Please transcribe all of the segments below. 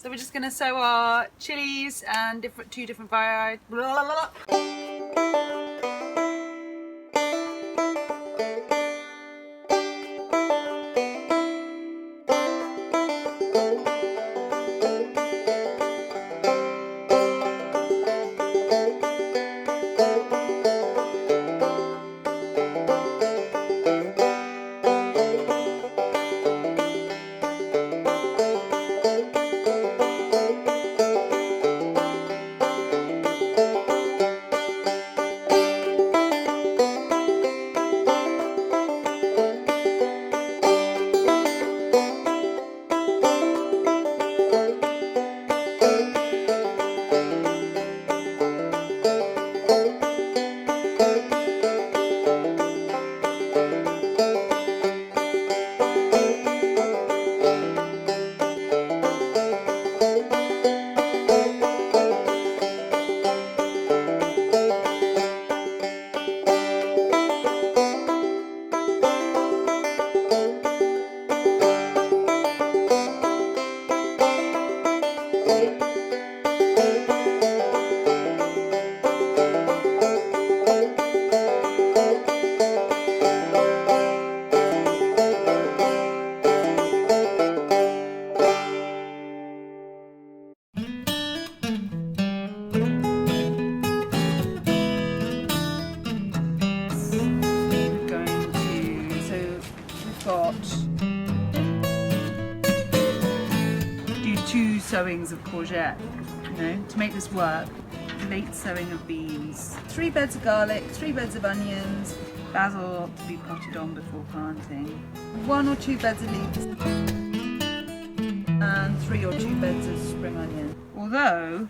So we're just going to sow our chilies and two different varieties. Do 2 sowings of courgette, to make this work. Late sowing of beans, 3 beds of garlic, 3 beds of onions, basil to be potted on before planting, 1 or 2 beds of leeks, and 3 or 2 beds of spring onion. Although,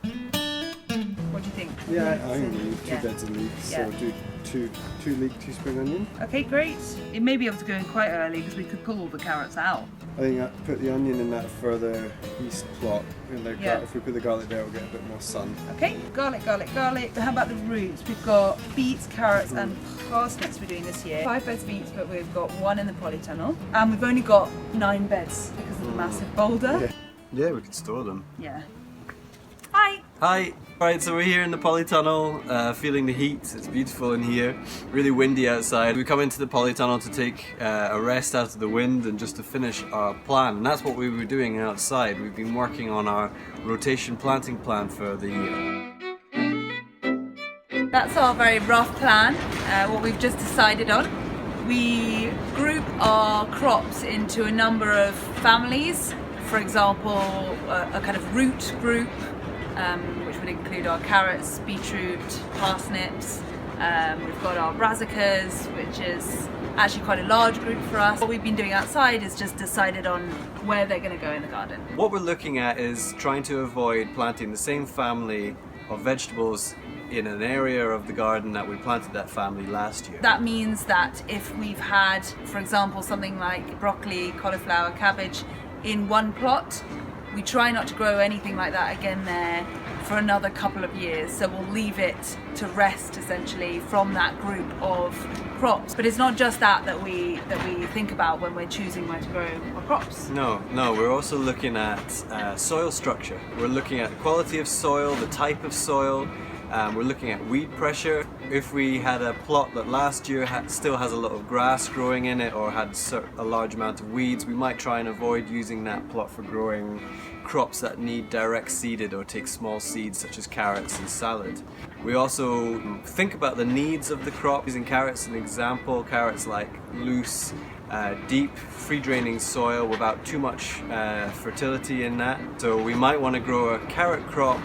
what do you think? Yeah, I'm going to leave 2 beds of leeks, so I'll do 2 leek, 2 spring onion. Okay, great. It may be able to go in quite early because we could pull all the carrots out. I think I put the onion in that further east plot. If we put the garlic there, we'll get a bit more sun. Okay, garlic, garlic, garlic. How about the roots? We've got beets, carrots and parsnips we're doing this year. 5 beds of beets, but we've got 1 in the polytunnel. And we've only got 9 beds because of the massive boulder. Yeah, we could store them. Yeah. Hi! Hi! Right, so we're here in the polytunnel, feeling the heat. It's beautiful in here, really windy outside. We come into the polytunnel to take a rest out of the wind and just to finish our plan. And that's what we were doing outside. We've been working on our rotation planting plan for the year. That's our very rough plan, what we've just decided on. We group our crops into a number of families. For example, a kind of root group, which would include our carrots, beetroot, parsnips. We've got our brassicas, which is actually quite a large group for us. What we've been doing outside is just decided on where they're going to go in the garden. What we're looking at is trying to avoid planting the same family of vegetables in an area of the garden that we planted that family last year. That means that if we've had, for example, something like broccoli, cauliflower, cabbage in one plot, we try not to grow anything like that again there for another couple of years. So we'll leave it to rest essentially from that group of crops. But it's not just that we think about when we're choosing where to grow our crops. No, we're also looking at soil structure. We're looking at the quality of soil, the type of soil. We're looking at weed pressure. If we had a plot that last year still has a lot of grass growing in it or had a large amount of weeds, we might try and avoid using that plot for growing crops that need direct seeded or take small seeds such as carrots and salad. We also think about the needs of the crop. Using carrots as an example, carrots like loose, deep, free-draining soil without too much fertility in that. So we might want to grow a carrot crop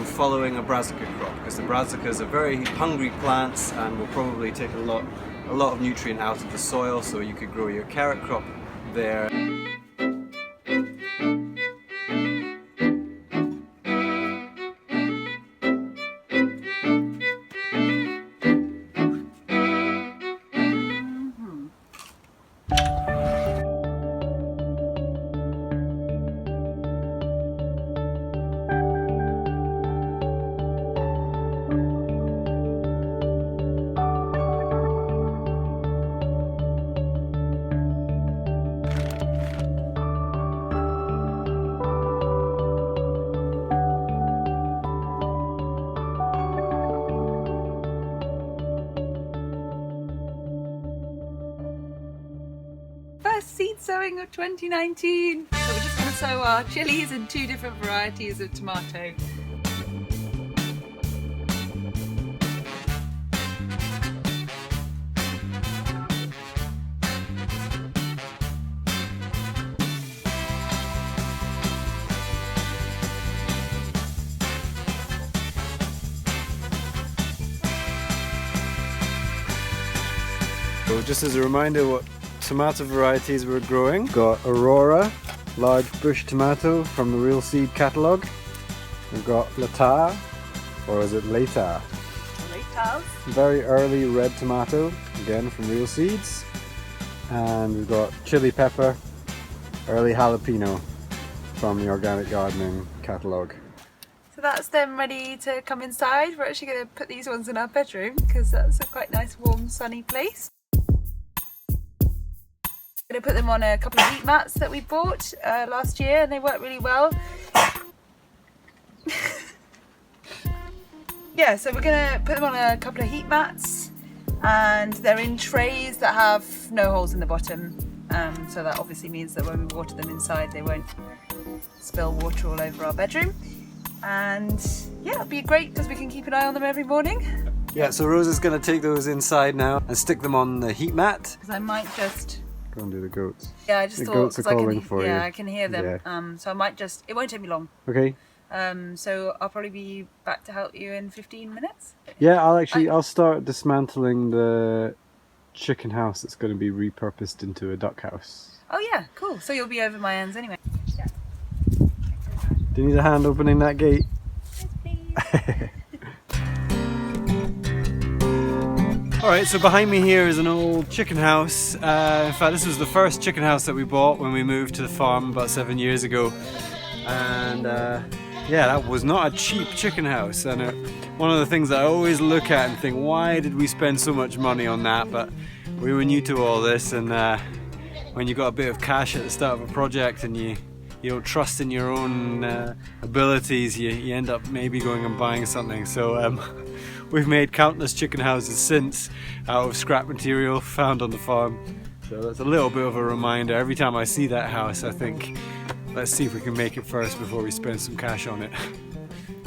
following a brassica crop, because the brassicas are very hungry plants and will probably take a lot of nutrient out of the soil, so you could grow your carrot crop there. sowing of 2019. So we're just going to sow our chilies and 2 different varieties of tomato. So just as a reminder what tomato varieties we're growing, got Aurora, large bush tomato from the Real Seed catalogue. We've got Latar, or is it Latar? Latar. Very early red tomato, again from Real Seeds. And we've got chili pepper, early jalapeno from the Organic Gardening catalogue. So that's them ready to come inside. We're actually going to put these ones in our bedroom because that's a quite nice warm sunny place. Going to put them on a couple of heat mats that we bought last year, and they work really well. Yeah, so we're going to put them on a couple of heat mats, and they're in trays that have no holes in the bottom, so that obviously means that when we water them inside they won't spill water all over our bedroom. And yeah, it'll be great because we can keep an eye on them every morning. Yeah, so Rose is going to take those inside now and stick them on the heat mat. Because I might just... Go and do the goats. Yeah, I just the thought... goats are calling for you. Yeah, I can hear them. Yeah. So I might just... It won't take me long. Okay. So I'll probably be back to help you in 15 minutes. Yeah, I'll start dismantling the chicken house that's going to be repurposed into a duck house. Oh yeah, cool. So you'll be over my ends anyway. Yeah. Do you need a hand opening that gate? Yes, please. Alright, so behind me here is an old chicken house. In fact, this was the first chicken house that we bought when we moved to the farm about 7 years ago. And yeah, that was not a cheap chicken house. And one of the things that I always look at and think, why did we spend so much money on that? But we were new to all this, and when you got a bit of cash at the start of a project and you don't trust in your own abilities, you end up maybe going and buying something. So we've made countless chicken houses since out of scrap material found on the farm. So that's a little bit of a reminder. Every time I see that house I think, let's see if we can make it first before we spend some cash on it.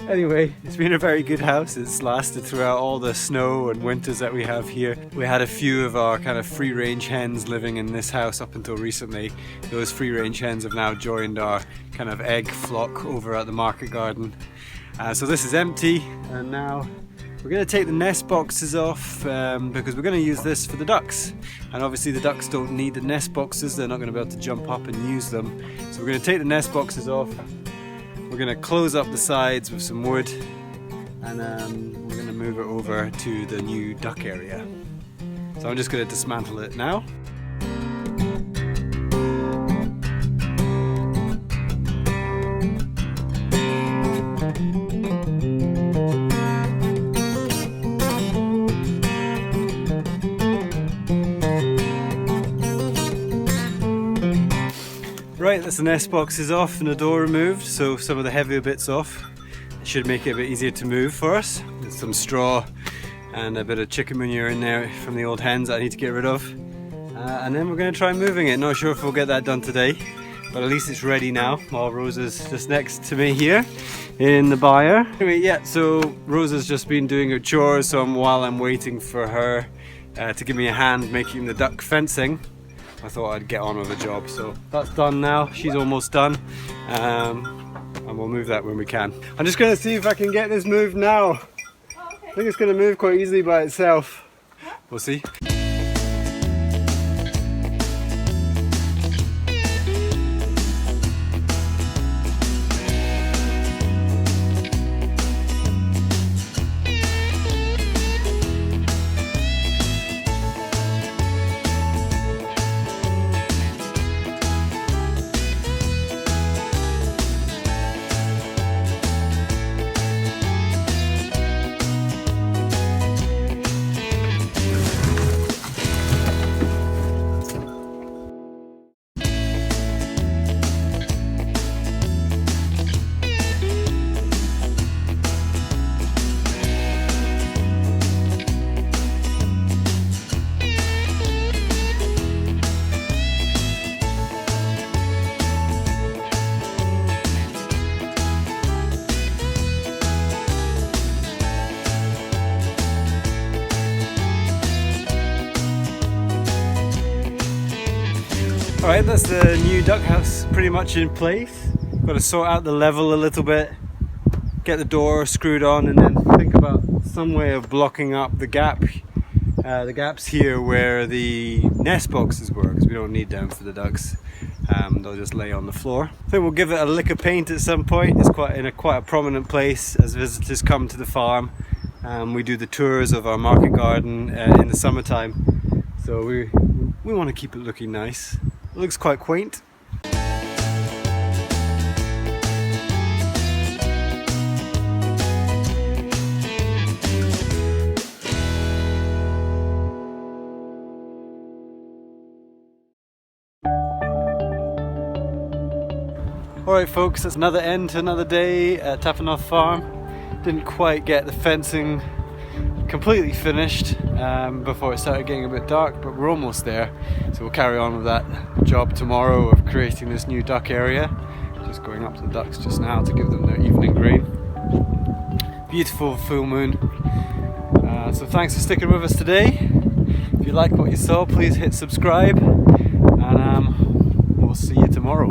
Anyway, it's been a very good house. It's lasted throughout all the snow and winters that we have here. We had a few of our kind of free-range hens living in this house up until recently. Those free-range hens have now joined our kind of egg flock over at the market garden. So this is empty, and now we're going to take the nest boxes off because we're going to use this for the ducks. And obviously the ducks don't need the nest boxes, they're not going to be able to jump up and use them. So we're going to take the nest boxes off. We're going to close up the sides with some wood, and we're going to move it over to the new duck area. So I'm just going to dismantle it now. Right, that's the nest boxes off and the door removed, so some of the heavier bits off. It should make it a bit easier to move for us. There's some straw and a bit of chicken manure in there from the old hens that I need to get rid of. And then we're going to try moving it. Not sure if we'll get that done today, but at least it's ready now. While Rose is just next to me here in the byre. Anyway, yeah, so Rose has just been doing her chores, so while I'm waiting for her to give me a hand making the duck fencing, I thought I'd get on with the job. So that's done now, she's almost done, and we'll move that when we can. I'm just going to see if I can get this moved now. Oh, okay. I think it's going to move quite easily by itself. We'll see. Alright, that's the new duck house pretty much in place. Got to sort out the level a little bit, get the door screwed on, and then think about some way of blocking up the gaps here where the nest boxes were, because we don't need them for the ducks. They'll just lay on the floor. I think we'll give it a lick of paint at some point. It's quite a prominent place as visitors come to the farm. We do the tours of our market garden in the summertime, so we want to keep it looking nice. It looks quite quaint. Alright folks, that's another end to another day at Taffanoff Farm. Didn't quite get the fencing completely finished before it started getting a bit dark, but we're almost there. So we'll carry on with that job tomorrow of creating this new duck area. Just going up to the ducks just now to give them their evening grain. Beautiful full moon. So thanks for sticking with us today. If you like what you saw, please hit subscribe, and we'll see you tomorrow.